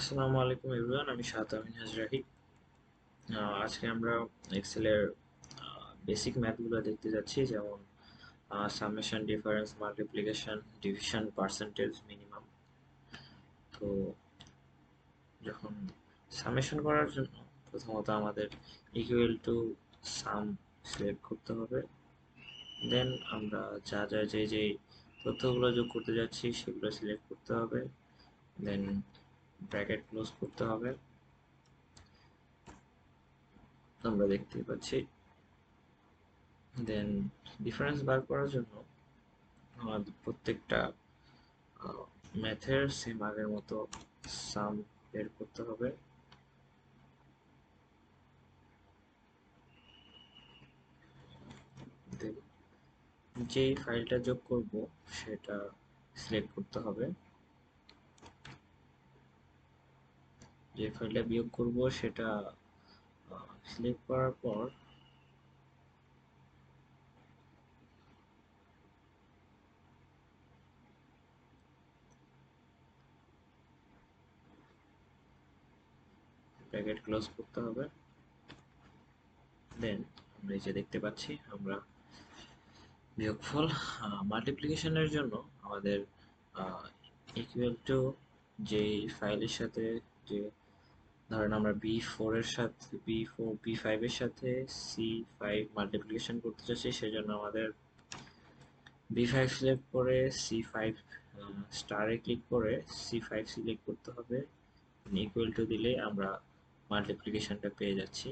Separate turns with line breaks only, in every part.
আসসালামু আলাইকুম এভরিওয়ান, আমি শাহাদ আমিন হাজরাহি। আজকে আমরা এক্সেলের বেসিক ম্যাথগুলো দেখতে যাচ্ছি, যেমন summation, difference, multiplication, division, percentage, minimum. তো যখন সামেশন করার জন্য প্রথমত আমাদের ইকুয়াল টু সাম সিলেক্ট করতে হবে। দেন আমরা যা যা যে যে তথ্যগুলো যোগ করতে যাচ্ছি সেগুলো সিলেক্ট করতে হবে। দেন ব্র্যাকেট ক্লোজ করতে হবে। আমরা দেখতেই পাচ্ছি। দেন ডিফারেন্স বার করার জন্য আমাদের প্রত্যেকটা ম্যাথের সেম আগের মতো সাম বের করতে হবে। দেন যেই ফাইলটা যোগ করব সেটা সিলেক্ট করতে হবে। যে ফাইলটা বিয়োগ করব সেটা সিলেক্ট করার পর ব্র্যাকেট ক্লোজ করতে হবে। দেন আমরা এই যে দেখতে পাচ্ছি, আমরা বিয়োগফল মাল্টিপ্লিকেশনের জন্য আমাদের ইকুয়াল টু যে ফাইলের সাথে, যে ধরেন আমরা বি4 এর সাথে বি5 এর সাথে সি5 মাল্টিপ্লিকেশন করতে চাচ্ছি, সেজন্য আমাদের বি5 সিলেক্ট করে সি5 স্টারে ক্লিক করে সি5 সিলেক্ট করতে হবে। ইকুয়াল টু দিলে আমরা মাল্টিপ্লিকেশনটা পেয়ে যাচ্ছি।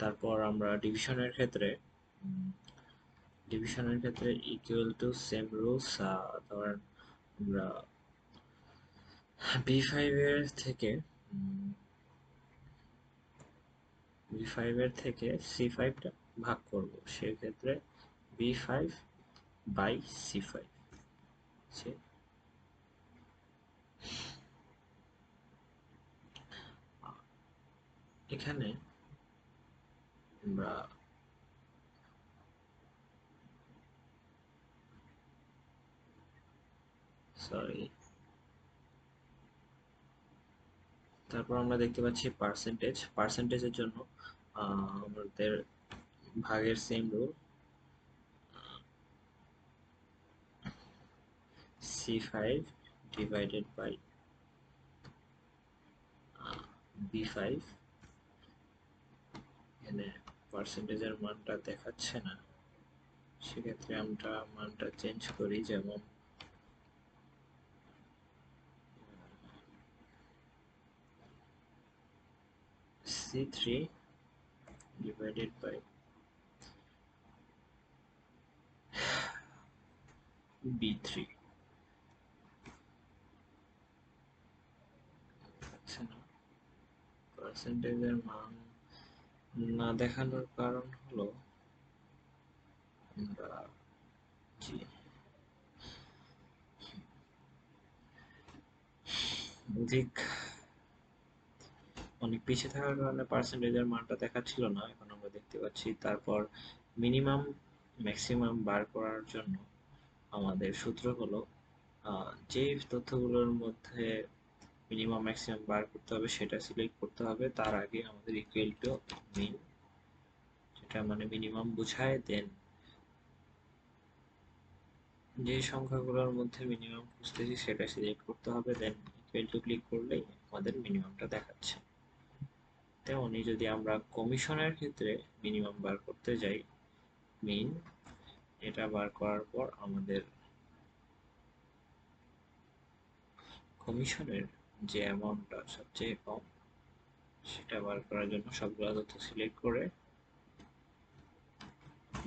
তারপর আমরা ডিভিশনের ক্ষেত্রে ইকুয়াল টু সেম রুলস। ধরেন আমরা বি5 এর থেকে সি5টা ভাগ করব, সেক্ষেত্রে বি5 বাই সি5। এখানে আমরা সরি তারপর আমরা দেখতে পাচ্ছি পার্সেন্টেজের জন্য আমাদের ভাগের same rule, C five divided by বি5। এখানে পার্সেন্টেজের মানটা দেখাচ্ছে না, সেক্ষেত্রে আমরা মানটা চেঞ্জ করি, যেমন সি3 ডিভাইডেড বাই বি3। পার্সেন্টেজের মান না দেখানোর কারণ হলো আমরা জি অধিক অনেক পিছিয়ে থাকার কারণে পার্সেন্টেজের মানটা দেখাচ্ছিল না, এখন আমরা দেখতে পাচ্ছি। তারপর মিনিমাম ম্যাক্সিমাম বার করার জন্য আমাদের সূত্র হলো, যে তথ্যগুলোর মধ্যে মিনিমাম ম্যাক্সিমাম বার করতে হবে সেটা সিলেক্ট করতে হবে। তার আগে আমাদের ইকুয়াল টু মিন, যেটা মানে মিনিমাম বোঝায়। দেন যে সংখ্যাগুলোর মধ্যে মিনিমাম খুঁজতেছি সেটা সিলেক্ট করতে হবে। দেন ইকুয়াল টু ক্লিক করলেই আমাদের মিনিমামটা দেখাচ্ছে। তেমনি যদি আমরা কমিশনের ক্ষেত্রে মিনিমাম বার করতে যাই, মিন এটা বার করার পর আমাদের কমিশনের যে অ্যামাউন্টটা সবচেয়ে কম সেটা বার করার জন্য সবগুলো তথ্য সিলেক্ট করে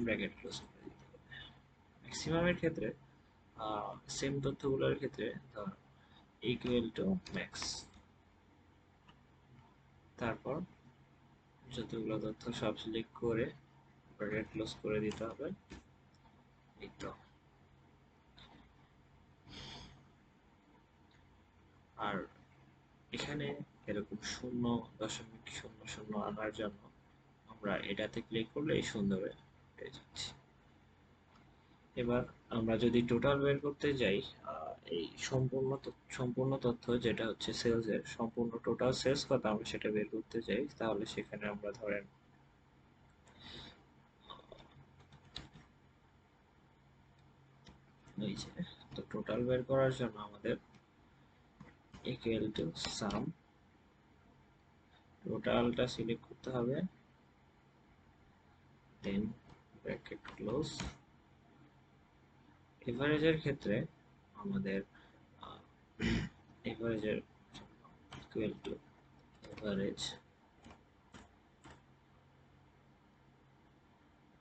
ব্র্যাকেট ক্লোজ করে দিতে হবে। ম্যাক্সিমামের ক্ষেত্রে সেম তথ্যগুলোর ক্ষেত্রে ধর ইকুয়াল টু ম্যাক্স, তারপর যতগুলো তথ্য সব সিলেক্ট করে ব্র্যাকেট ক্লোজ করে দিতে হবে। এই তো। আর এখানে এরকম 0.00 আনার জন্য আমরা এটাতে ক্লিক করলে এই সুন্দর পেয়ে যাচ্ছি। এবার আমরা যদি টোটাল বের করতে যাই, এই সম্পূর্ণ তথ্য যেটা হচ্ছে সেলস এর সম্পূর্ণ টোটাল সেলস কত আমরা সেটা বের করতে চাই, তাহলে সেখানে আমরা ধরেন এই যে, তো টোটাল বের করার জন্য আমাদের ইকুয়াল টু সাম, টোটালটা সিলেক্ট করতে হবে, দেন ব্র্যাকেট ক্লোজ। এভারেজের ক্ষেত্রে আমাদের এভারেজের ইকুয়াল টু এভারেজ,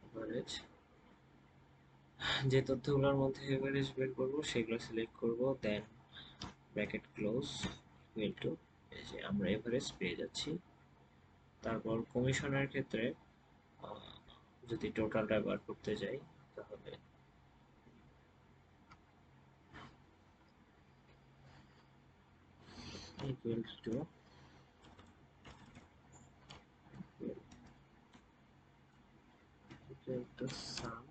এভারেজ যে তথ্যগুলোর মধ্যে এভারেজ বের করব সেগুলো সিলেক্ট করব, দেন ব্র্যাকেট ক্লোজ ইকুয়াল টু, এই যে আমরা এভারেজ পেয়ে যাচ্ছি। তারপর কমিশনের ক্ষেত্রে যদি টোটালটা বার করতে যাই তাহলে ইকুয়াল টু সাম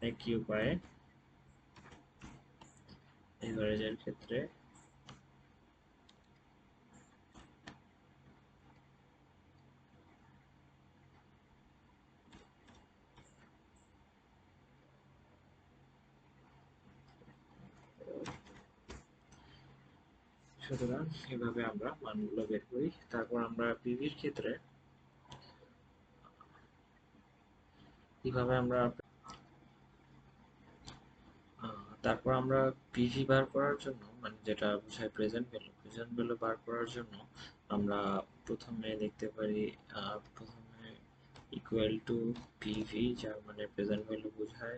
একই উপায়ে এভারেজের ক্ষেত্রে সুতরাং এভাবে আমরা মানগুলো বের করি। তারপর আমরা পিভির ক্ষেত্রে কিভাবে আমরা তারপর আমরা পিভি বার করার জন্য, মানে যেটা বোঝায় প্রেজেন্ট ভ্যালু বার করার জন্য আমরা প্রথমে দেখতে পারি প্রথমে ইকুয়াল টু পিভি, যার মানে প্রেজেন্ট ভ্যালু বোঝায়।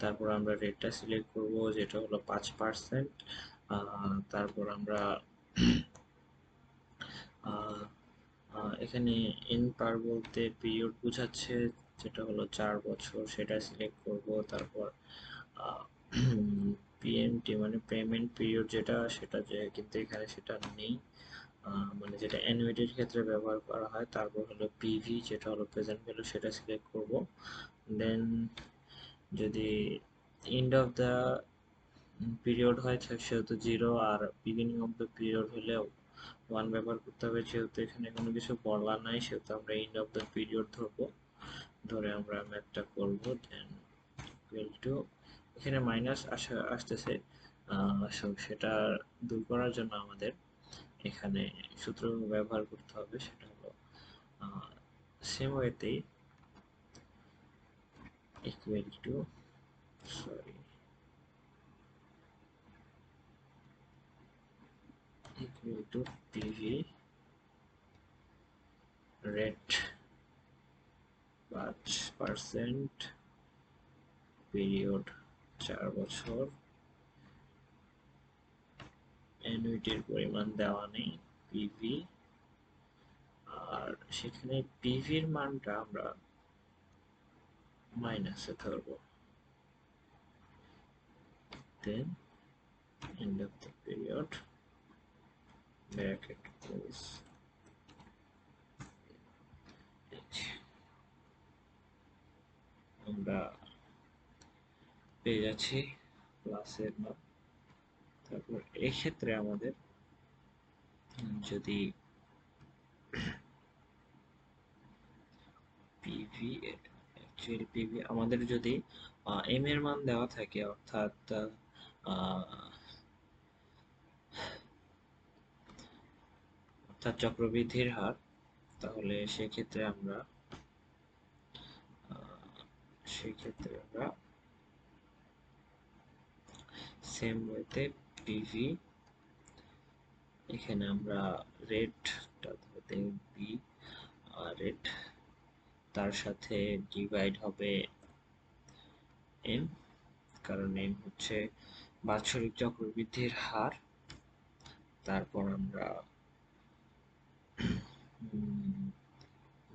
তারপর আমরা রেটটা সিলেক্ট করব যেটা হলো 5%। তারপর আমরা এখানে এন পার বলতে পিরিয়ড বোঝাচ্ছে, যেটা হলো 4 বছর, সেটা সিলেক্ট করব। তারপর পিএমটি মানে পেমেন্ট পিরিয়ড যেটা, সেটা যে কিন্তু এখানে সেটা নেই, মানে যেটা অ্যানুইটির ক্ষেত্রে ব্যবহার করা হয়। তারপর হলো পিভি যেটা হলো প্রেজেন্ট ভ্যালু, সেটা সিলেক্ট করব। দেন যদি এন্ড অফ দ্য পিরিয়ড হয় সেহেতু 0, আর বিগিনিং অফ দ্য পিরিয়ড হলেও 1 ব্যবহার করতে হবে। যেহেতু এখানে কোনো কিছু বলা নাই সেহেতু আমরা এন্ড অফ দ্য পিরিয়ড ধরবো, ধরে আমরা ম্যাথটা করব। দেন ইকুয়াল টু, এখানে মাইনাস আসতেছে, সেটা দূর করার জন্য আমাদের এখানে সূত্র ব্যবহার করতে হবে, সেটা হলো সেম ওয়েতেই equal to, sorry, equal to PV rate 5%, period 4 বছর, অ্যানুইটির পরিমাণ দেওয়া নেই, পিভি, আর সেখানে পিভির মানটা আমরা মাইনাসে ধরবো। দেন end of the period, bracket close, আমরা পেয়ে যাচ্ছি প্লাসের মান। তারপর এক্ষেত্রে আমাদের যদি পিভি, অ্যাকচুয়ালি পিভি আমাদের যদি এম এর মান দেওয়া থাকে, অর্থাৎ চক্রবৃদ্ধির হার, তাহলে সেক্ষেত্রে আমরা সেম ওয়েতে পিভি, এখানে আমরা রেটটা ধরতে বি, রেট, তার সাথে ডিভাইড হবে এম, কারণ এম হচ্ছে বাৎসরিক চক্রবৃদ্ধির হার। তারপর আমরা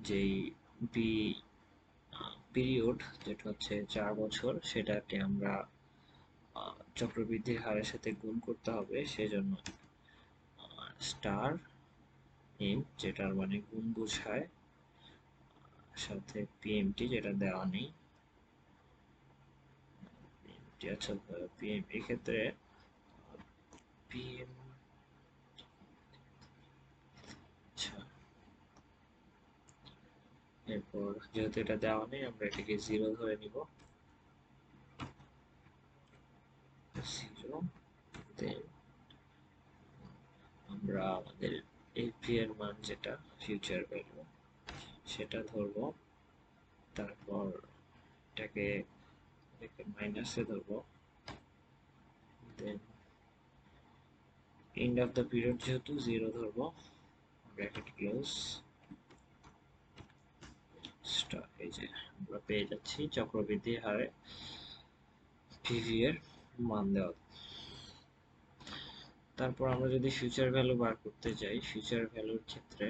যেই বি পিরিয়ড যেটা হচ্ছে 4 বছর, সেটাকে আমরা চক্রবৃদ্ধির হারের সাথে গুণ করতে হবে, সেজন্য স্টার এম যেটার মানে গুণ বোঝায়, সাথে পিএমটি যেটা দেওয়া নেই, আচ্ছা পিএম এক্ষেত্রে পিএম আচ্ছা এরপর যেহেতু এটা দেওয়া নেই আমরা এটাকে 0 ধরে নিব 0 দেন আমরা আমাদের এপি এর মান যেটা ফিউচার ভ্যালু সেটা ধরবো তারপর এটাকে মাইনাসে ধরবো দেন এন্ড অফ দ্য পিরিয়ড যেহেতু 0 ধরবো ব্র্যাকেট ক্লোজ স্টার এই যে আমরা পেয়ে যাচ্ছি চক্রবৃদ্ধি হারে পিভি এর মান দেওয়া। তারপর আমরা যদি ফিউচার ভ্যালু বার করতে যাই ফিউচার ভ্যালুর ক্ষেত্রে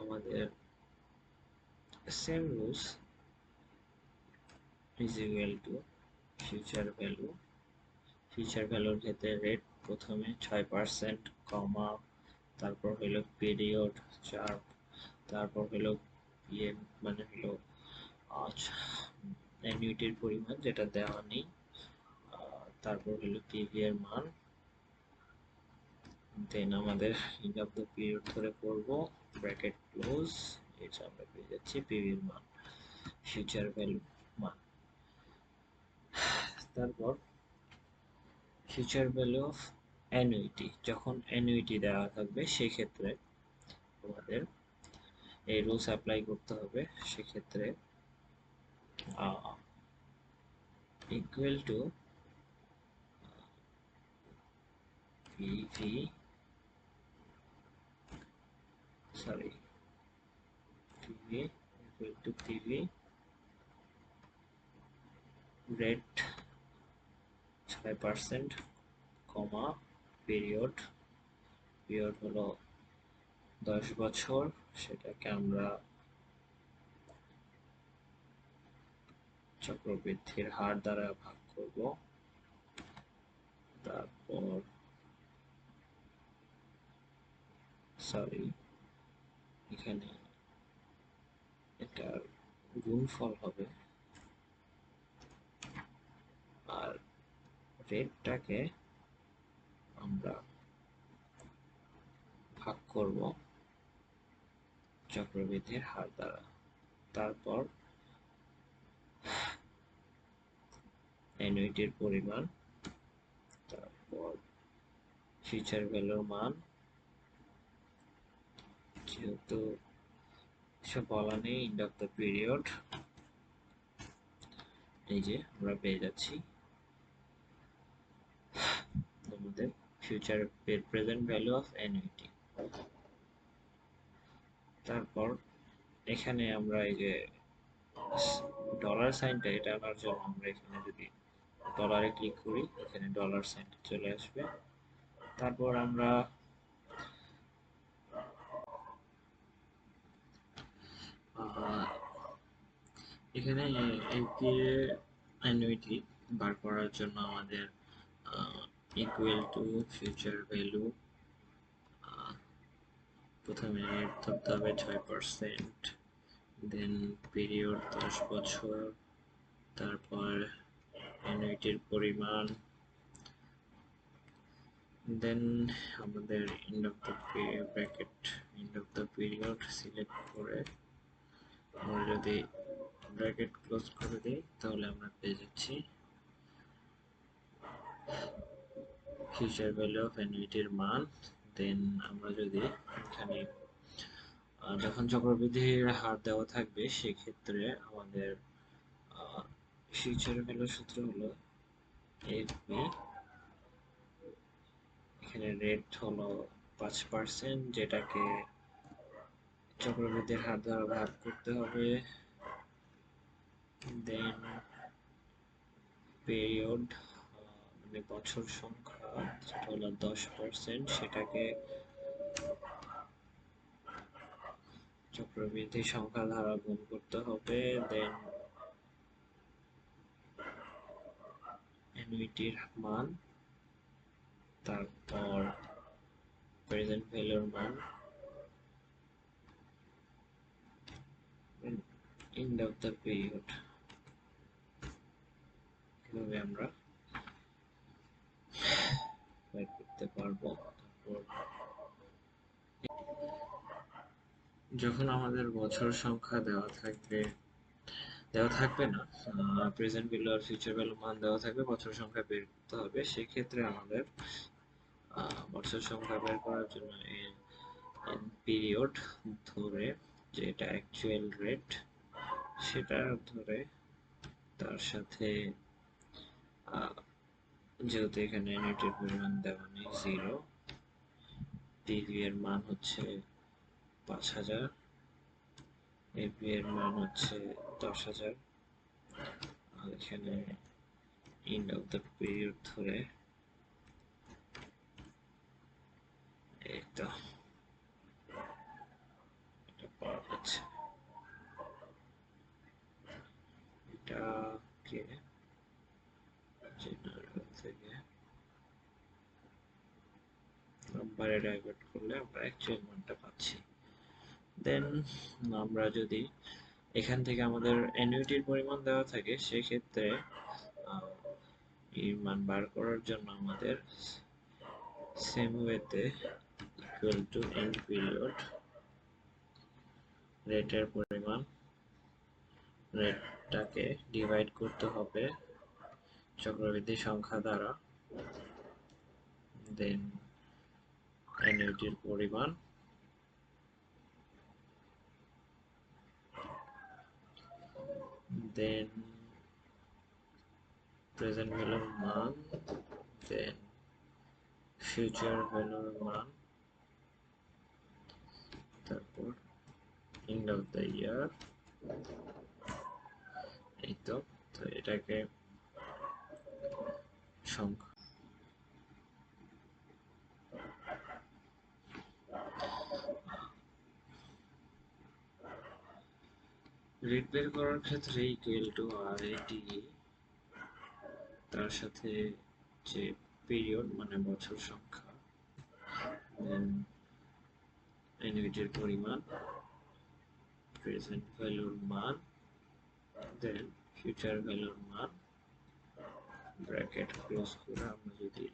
আমাদের same rules is equal to future value future ভ্যালুর ক্ষেত্রে রেট প্রথমে 6% কমা তারপর হলো পিরিয়ড 4 তারপর হলো পিএম মানে হলো অ্যানুইটির পরিমাণ যেটা দেওয়া নেই তারপর হলো পিভি এর মান দেন আমাদের এন্ড অফ দ্য পিরিয়ড ধরে করব ব্র্যাকেট ক্লোজ এটা আমরা পেয়ে যাচ্ছি পিভি এর মান ফিউচার ভ্যালু মান তারপর ফিউচার ভ্যালু অফ অ্যানুইটি যখন অ্যানুইটি দেওয়া থাকবে সেই ক্ষেত্রে আমাদের এই রুলস অ্যাপ্লাই করতে হবে সেক্ষেত্রে equal to PV sorry PV equal to PV rate 6% comma period হলো 10 বছর সেটাকে আমরা চক্রবৃদ্ধির হার দ্বারা ভাগ করব তারপর সরি এখানে এটার গুণফল হবে আর রেটটাকে আমরা ভাগ করব চক্রবৃদ্ধির হার দ্বারা তারপর অ্যানুইটির পরিমাণ তারপর ফিউচার ভ্যালুর মান যেহেতু সব বলা নেই এন্ড অফ দ্য পিরিয়ড এই যে আমরা পেয়ে যাচ্ছি আমাদের future present value of annuity তারপর এখানে আমরা এই যে ডলার সাইনটা এটা আনার জন্য আমরা এখানে যদি ডলারে ক্লিক করি এখানে ডলার সাইনটা চলে আসবে তারপর আমরা এখানে এপিএ অ্যানুইটি বার করার জন্য আমাদের ইকুয়াল টু ফিউচার ভ্যালু প্রথমে রেট ধরতে হবে 6% দেন পিরিয়ড 10 বছর তারপর অ্যানুইটির পরিমাণ দেন আমাদের end of the bracket end of the period select করে আমরা যদি ব্র্যাকেট ক্লোজ করে দিই তাহলে আমরা পেয়ে যাচ্ছি ফিউচার ভ্যালু অফ অ্যানুইটির মান দেন আমরা যদি এখানে যখন চক্রবৃদ্ধির হার দেওয়া থাকবে সেক্ষেত্রে আমাদের ফিউচার ভ্যালু সূত্র হলো এফবি এখানে রেট হলো 5% যেটাকে চক্রবৃদ্ধির হার দ্বারা ভাগ করতে হবে দেন পিরিয়ড মানে বছর সংখ্যা যেটা হলো 10% সেটাকে চক্রবৃদ্ধি সংখ্যা দ্বারা গুণ করতে হবে দেন অ্যানুইটির মান তারপর প্রেজেন্ট ভ্যালুর মান এন্ড অফ দ্য পিরিয়ড এভাবে আমরা বের করতে পারবো। তারপর যখন আমাদের বছর সংখ্যা দেওয়া থাকবে না, প্রেজেন্ট ভ্যালু আর ফিউচার ভ্যালু মান দেওয়া থাকবে, বছর সংখ্যা বের করতে হবে। সেক্ষেত্রে আমাদের বছর সংখ্যা বের করার জন্য পিরিয়ড ধরে, যেটা অ্যাকচুয়াল রেট সেটা ধরে, তার সাথে যেহেতু এখানে ইউনিটের পরিমাণ দেওয়া নেই 0, পিভি এর মান হচ্ছে 5000, এপি এর মান হচ্ছে 10,000, আর এখানে এন্ড অফ দ্য পিরিয়ড ধরে এই তো এটা পাওয়া যাচ্ছে। এটাকে জেনারেল থেকে নাম্বারে ডাইভার্ট করলে আমরা অ্যাকচুয়াল মানটা পাচ্ছি। দেন আমরা যদি এখান থেকে আমাদের অ্যানুইটির পরিমাণ দেওয়া থাকে, সেক্ষেত্রে এর মান বার করার জন্য আমাদের সেম ওয়েতে ইকুয়াল টু এন্ড পিরিয়ড রেটের পরিমাণ, রেটটাকে ডিভাইড করতে হবে চক্রবৃদ্ধি সংখ্যা দ্বারা, দেন অ্যানুইটির পরিমাণ, দেন প্রেজেন্ট ভ্যালুর মান, দেন ফিউচার ভ্যালুর মান, তারপর এন্ড অফ দ্য ইয়ার। এই তো এটাকে সংখ্যা রেট বের করার ক্ষেত্রে ইকুয়াল টু আইটি, তার সাথে যে পিরিয়ড মানে বছর সংখ্যা, দেন অ্যানুইটির পরিমাণ, প্রেজেন্ট ভ্যালুর মান, দেন ফিউচার ভ্যালুর মান, ব্র্যাকেট ক্লোজ করে আমরা যদি